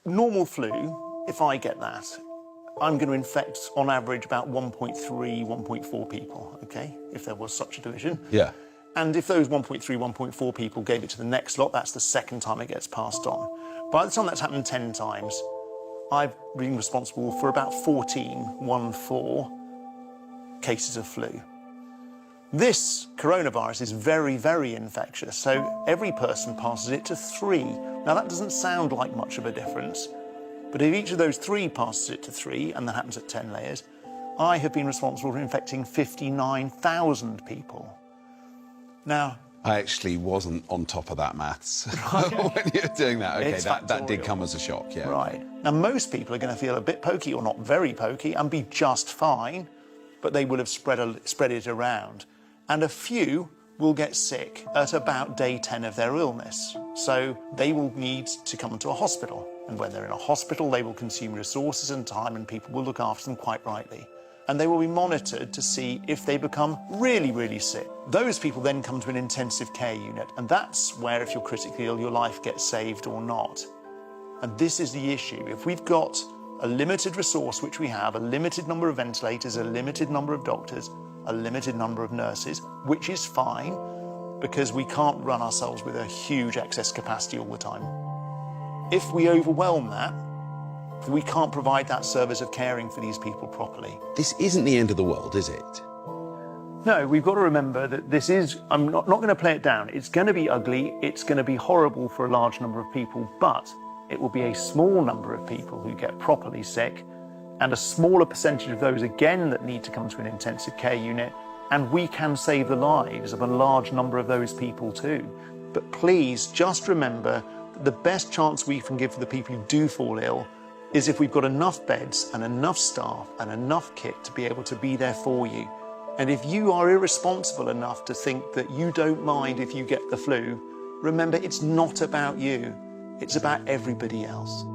normal flu, if I get that, I'm going to infect, on average, about 1.3, 1.4 people, OK, if there was such a division. Yeah. And if those 1.3, 1.4 people gave it to the next lot, that's the second time it gets passed on. By the time that's happened 10 times, I've been responsible for about 14 cases of flu. This coronavirus is very, very infectious, so every person passes it to 3. Now, that doesn't sound like much of a difference, but if each of those 3 passes it to 3, and that happens at 10 layers, I have been responsible for infecting 59,000 people. Now, I actually wasn't on top of that maths when you were doing that. Okay, that did come as a shock, yeah. Right. Now, most people are going to feel a bit pokey, or not very pokey, and be just fine, but they will have spread it around. And a few will get sick at about day 10 of their illness. So they will need to come into a hospital. And when they're in a hospital, they will consume resources and time, and people will look after them quite rightly. And they will be monitored to see if they become really, really sick. Those people then come to an intensive care unit, and that's where, if you're critically ill, your life gets saved or not. And this is the issue. If we've got a limited resource, which we have, a limited number of ventilators, a limited number of doctors, a limited number of nurses, which is fine, because we can't run ourselves with a huge excess capacity all the time. If we overwhelm that, we can't provide that service of caring for these people properly. This isn't the end of the world, is it? No, we've got to remember that this is, I'm not going to play it down. It's going to be ugly, it's going to be horrible for a large number of people, but it will be a small number of people who get properly sick, and a smaller percentage of those, again, that need to come to an intensive care unit, and we can save the lives of a large number of those people too. But please, just remember that the best chance we can give for the people who do fall ill is if we've got enough beds and enough staff and enough kit to be able to be there for you. And if you are irresponsible enough to think that you don't mind if you get the flu, remember, it's not about you. It's about everybody else.